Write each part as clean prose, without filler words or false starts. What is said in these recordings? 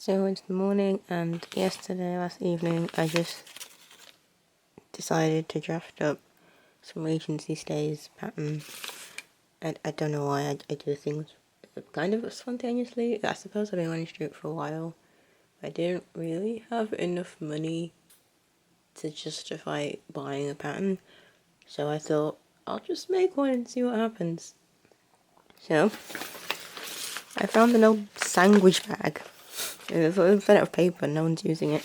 So it's the morning, and last evening, I just decided to draft up some Regency stays pattern. I don't know why I do things kind of spontaneously. I suppose I've been wanting to do it for a while. I didn't really have enough money to justify buying a pattern, so I thought I'll just make one and see what happens. So I found an old sandwich bag. It's instead of paper, no one's using it.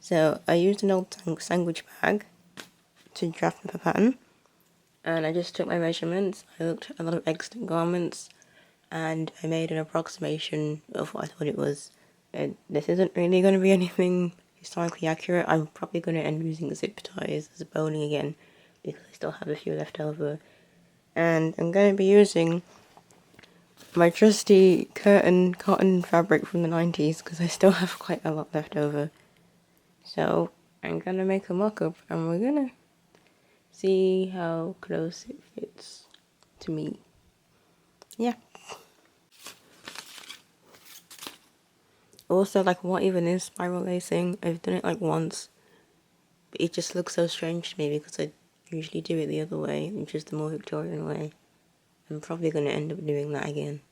So I used an old sandwich bag to draft up a pattern, and I just took my measurements. I looked at a lot of extant garments, and I made an approximation of what I thought it was. This isn't really going to be anything historically accurate. I'm probably going to end up using zip ties as a boning again, because I still have a few left over. And I'm going to be using my trusty curtain cotton fabric from the 90s, because I still have quite a lot left over. So I'm going to make a mock-up, and we're going to see how close it fits to me. Yeah. Also, what even is spiral lacing? I've done it once, but it just looks so strange to me because I usually do it the other way, which is the more Victorian way. I'm probably going to end up doing that again.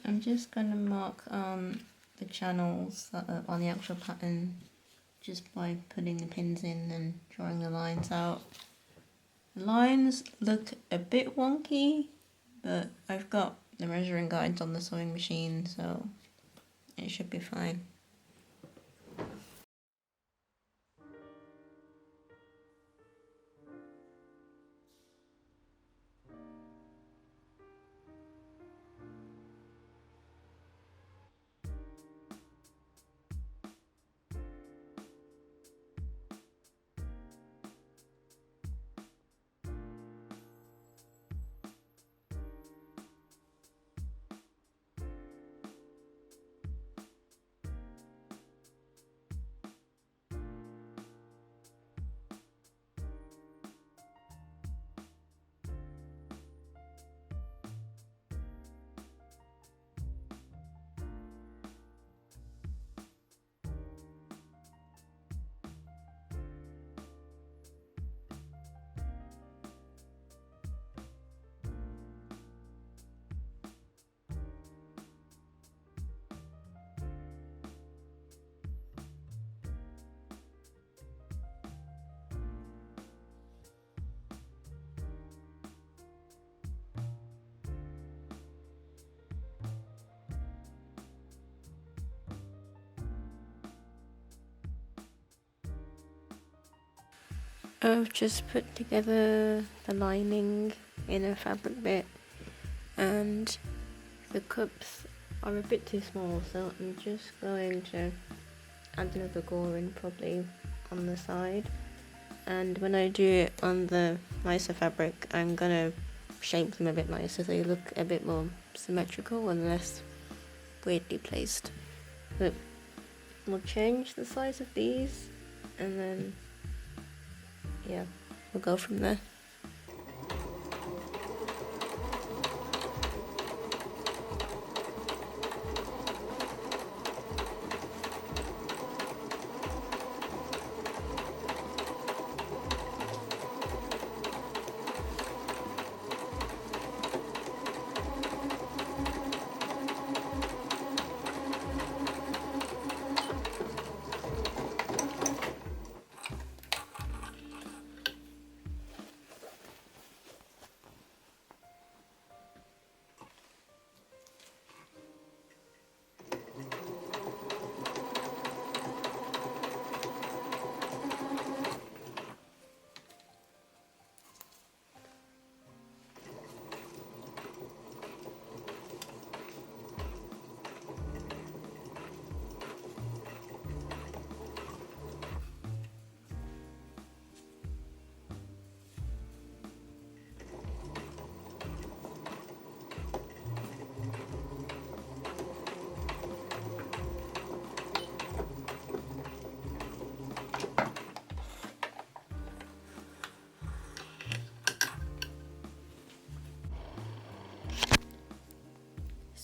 I'm just going to mark the channels that are on the actual pattern just by putting the pins in and drawing the lines out. The lines look a bit wonky, but I've got the measuring guides on the sewing machine, so it should be fine. I've just put together the lining in a fabric bit, and the cups are a bit too small, so I'm just going to add another gore in probably on the side. And when I do it on the nicer fabric, I'm gonna shape them a bit nicer so they look a bit more symmetrical and less weirdly placed. But we'll change the size of these and then yeah, we'll go from there.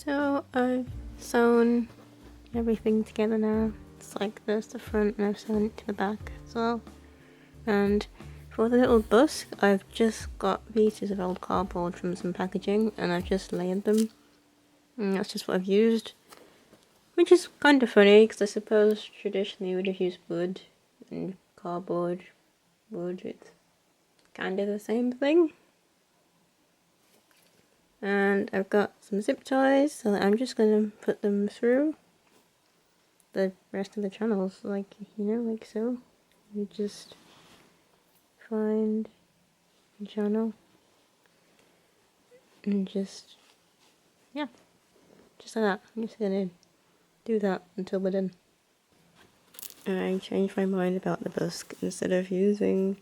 So I've sewn everything together now. It's like there's the front and I've sewn it to the back as well. And for the little bust, I've just got pieces of old cardboard from some packaging and I've just layered them. And that's just what I've used. Which is kind of funny because I suppose traditionally you would have used wood and cardboard. Wood, it's kind of the same thing. And I've got some zip ties, so I'm just going to put them through the rest of the channels, like, you know, like so. You just find a channel and just, yeah, just like that. I'm just going to do that until we're done. I changed my mind about the busk. Instead of using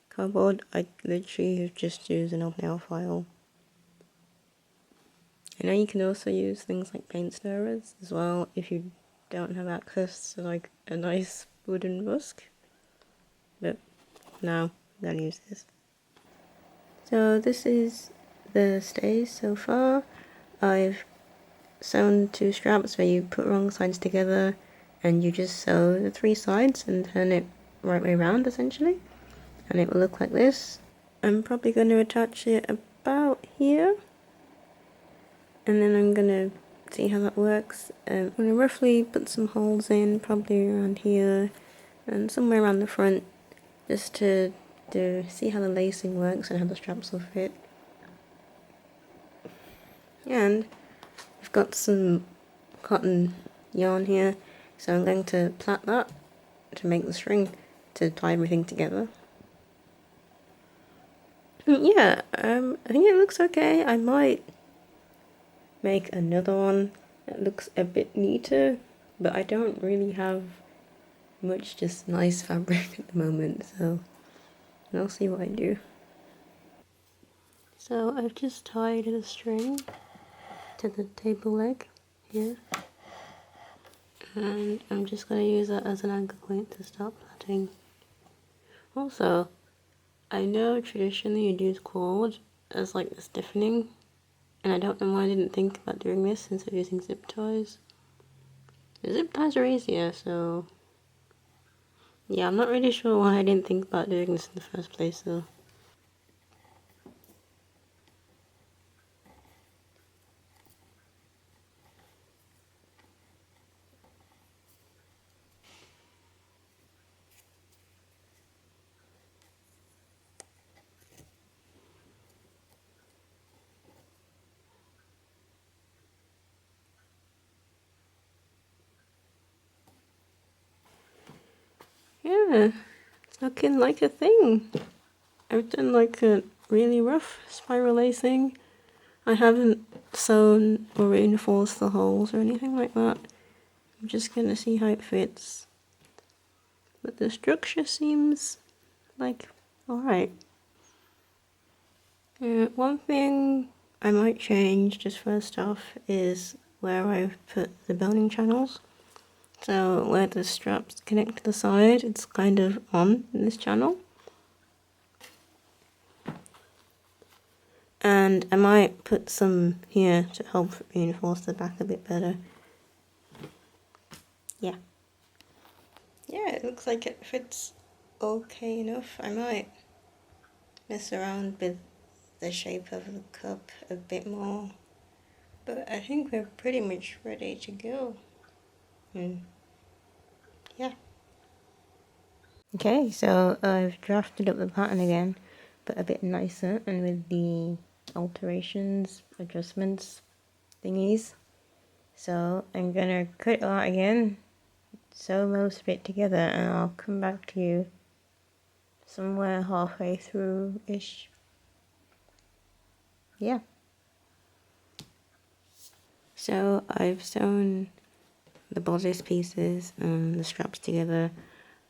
cardboard, I literally have just used an old nail file. I know you can also use things like paint stirrers as well if you don't have access to like a nice wooden busk. But now I'm gonna use this. So this is the stays so far. I've sewn 2 straps where you put wrong sides together and you just sew the 3 sides and turn it right way around essentially. And it will look like this. I'm probably going to attach it about here. And then I'm gonna see how that works. I'm gonna roughly put some holes in, probably around here and somewhere around the front, just to see how the lacing works and how the straps will fit. And I've got some cotton yarn here, so I'm going to plait that to make the string to tie everything together. Yeah, I think it looks okay. I might make another one that looks a bit neater, but I don't really have much just nice fabric at the moment, so I'll see what I do. So I've just tied the string to the table leg here, and I'm just going to use that as an anchor point to start plaiting. Also, I know traditionally you'd use cord as like the stiffening, and I don't know why I didn't think about doing this instead of using zip ties. The zip ties are easier, so yeah, I'm not really sure why I didn't think about doing this in the first place though. Yeah, it's looking like a thing. I've done like a really rough spiral lacing. I haven't sewn or reinforced the holes or anything like that. I'm just gonna see how it fits. but the structure seems like alright. One thing I might change just first off is where I've put the building channels. So where the straps connect to the side, it's kind of on this channel. And I might put some here to help reinforce the back a bit better. Yeah. Yeah, it looks like it fits okay enough. I might mess around with the shape of the cup a bit more. But I think we're pretty much ready to go. Yeah. Okay, so I've drafted up the pattern again, but a bit nicer and with the alterations, adjustments, thingies. So I'm gonna cut it out again, sew most of it together, and I'll come back to you somewhere halfway through-ish. Yeah. So I've sewn the bodice pieces and the straps together.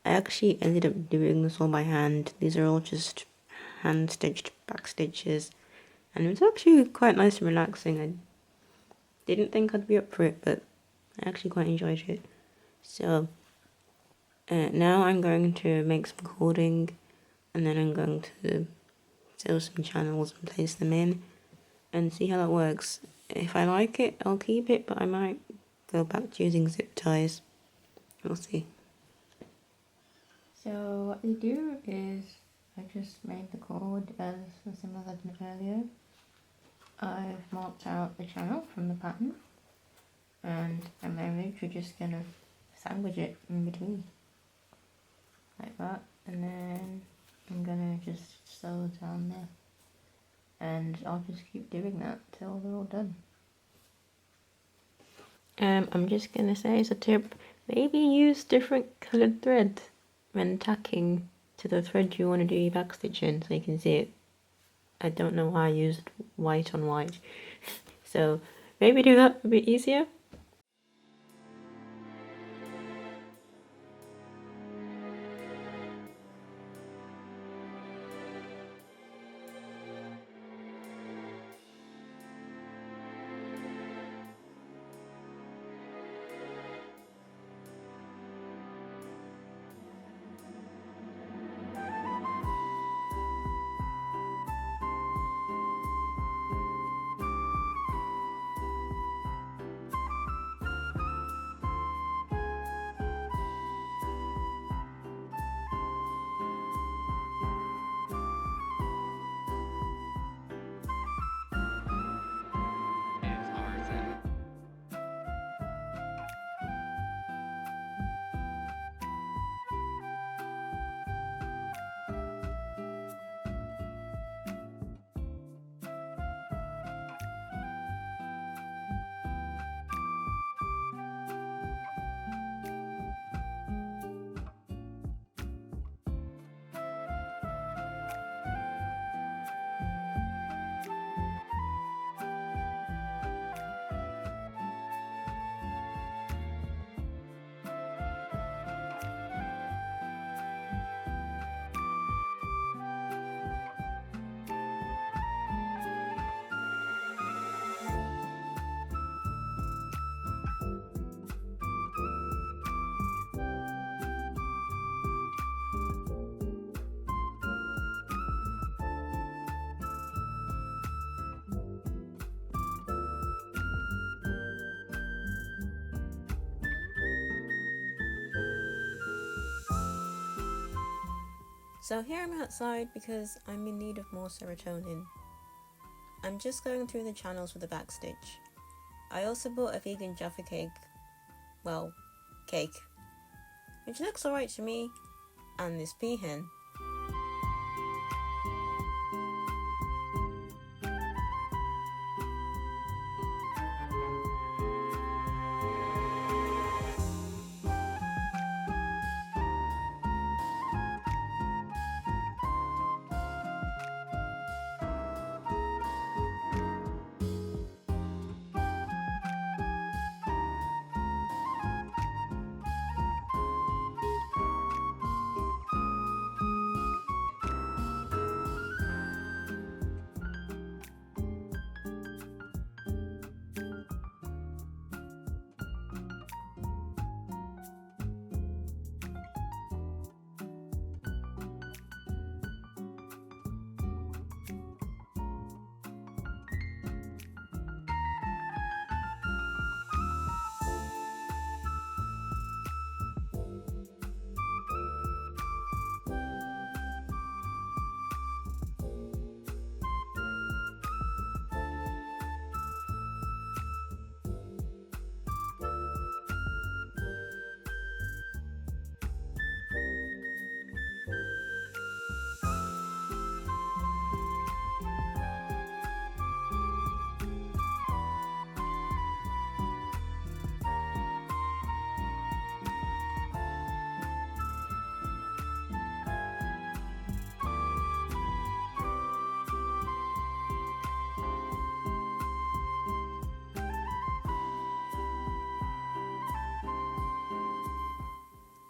I actually ended up doing this all by hand. These are all just hand stitched back stitches, and it was actually quite nice and relaxing. I didn't think I'd be up for it, but I actually quite enjoyed it. So now I'm going to make some cording, and then I'm going to sew some channels and place them in and see how that works. If I like it, I'll keep it, but I might go back to using zip ties. We'll see. So what we do is I just made the cord as similar as I did earlier. I've marked out the channel from the pattern, and I'm literally just gonna sandwich it in between like that, and then I'm gonna just sew down there, and I'll just keep doing that till they're all done. I'm just gonna say as a tip, maybe use different coloured thread when tacking to the thread you want to do your backstitch in, so you can see it. I don't know why I used white on white. So maybe do that a bit easier. So here I'm outside because I'm in need of more serotonin. I'm just going through the channels with a backstitch. I also bought a vegan Jaffa cake, well, cake, which looks alright to me, and this peahen.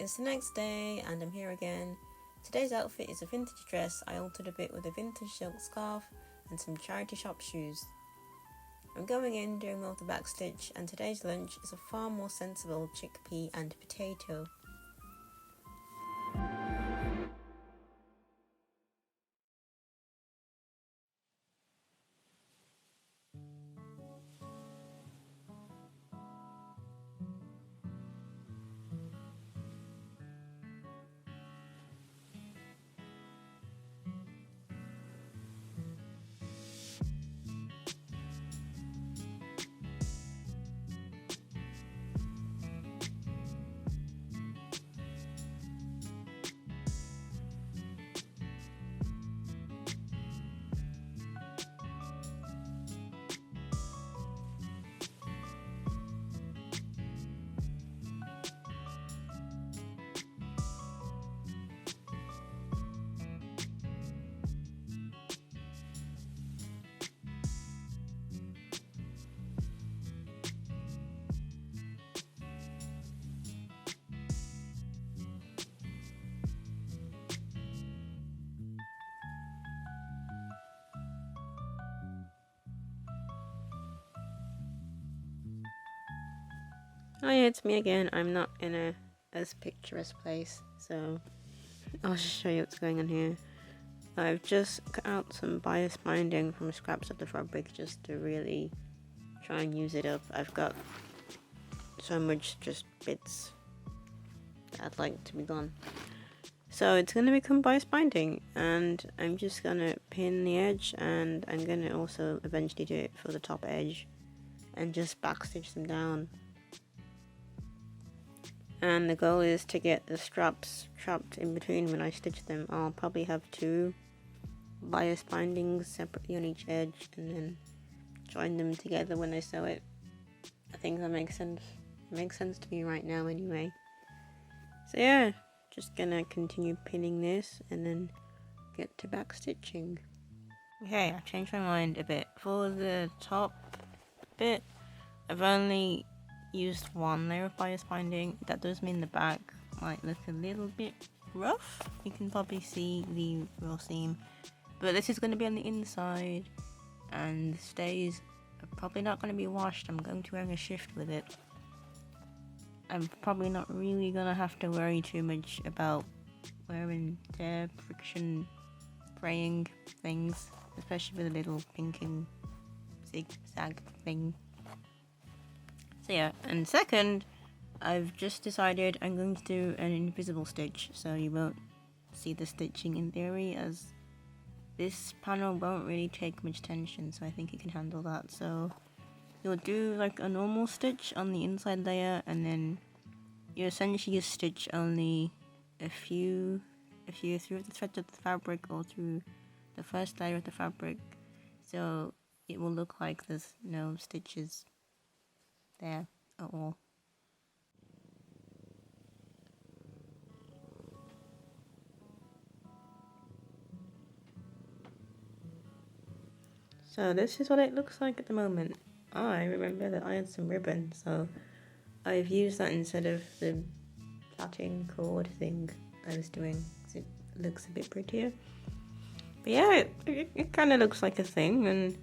It's the next day and I'm here again. Today's outfit is a vintage dress. I altered a bit with a vintage silk scarf and some charity shop shoes. I'm going in doing all the backstitch, and today's lunch is a far more sensible chickpea and potato. Oh yeah, it's me again. I'm not in a as picturesque place, so I'll just show you what's going on here. I've just cut out some bias binding from scraps of the fabric just to really try and use it up. I've got so much just bits that I'd like to be gone. So it's going to become bias binding, and I'm just going to pin the edge, and I'm going to also eventually do it for the top edge and just backstitch them down. And the goal is to get the straps trapped in between when I stitch them. I'll probably have 2 bias bindings separately on each edge and then join them together when I sew it. I think that makes sense. It makes sense to me right now anyway. So yeah, just gonna continue pinning this and then get to back stitching. Okay, I've changed my mind a bit. For the top bit, I've only used 1 layer of bias binding. That does mean the back might look a little bit rough. You can probably see the raw seam, but this is going to be on the inside, and the stays are probably not going to be washed. I'm going to be wearing a shift with it. I'm probably not really going to have to worry too much about wear and tear, friction, fraying things, especially with a little pinking zigzag thing. So yeah, and second, I've just decided I'm going to do an invisible stitch, so you won't see the stitching in theory, as this panel won't really take much tension, so I think it can handle that. So you'll do like a normal stitch on the inside layer, and then you essentially just stitch only a few through the threads of the fabric or through the first layer of the fabric, so it will look like there's no stitches there at all. So this is what it looks like at the moment. I remember that I had some ribbon, so I've used that instead of the plaiting cord thing I was doing, because it looks a bit prettier. But yeah, it kind of looks like a thing, and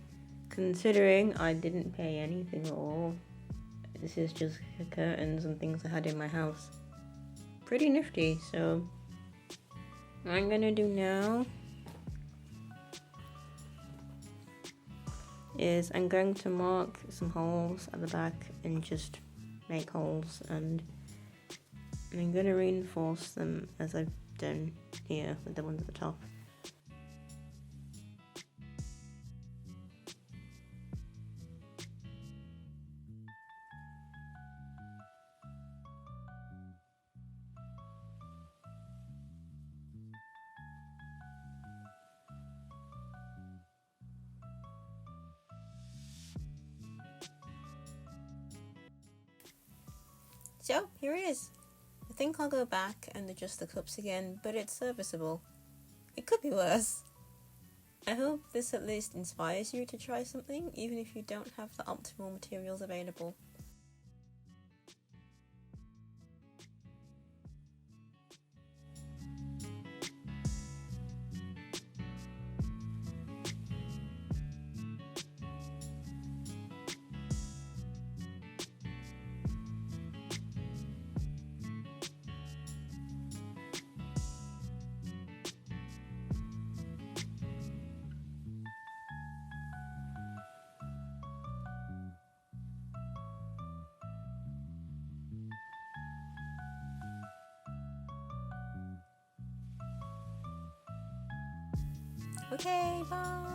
considering I didn't pay anything at all, this is just curtains and things I had in my house. Pretty nifty. So what I'm gonna do now is I'm going to mark some holes at the back and just make holes, and I'm going to reinforce them as I've done here with the ones at the top. So here it is. I think I'll go back and adjust the cups again, but it's serviceable. It could be worse. I hope this at least inspires you to try something, even if you don't have the optimal materials available. Okay, bye.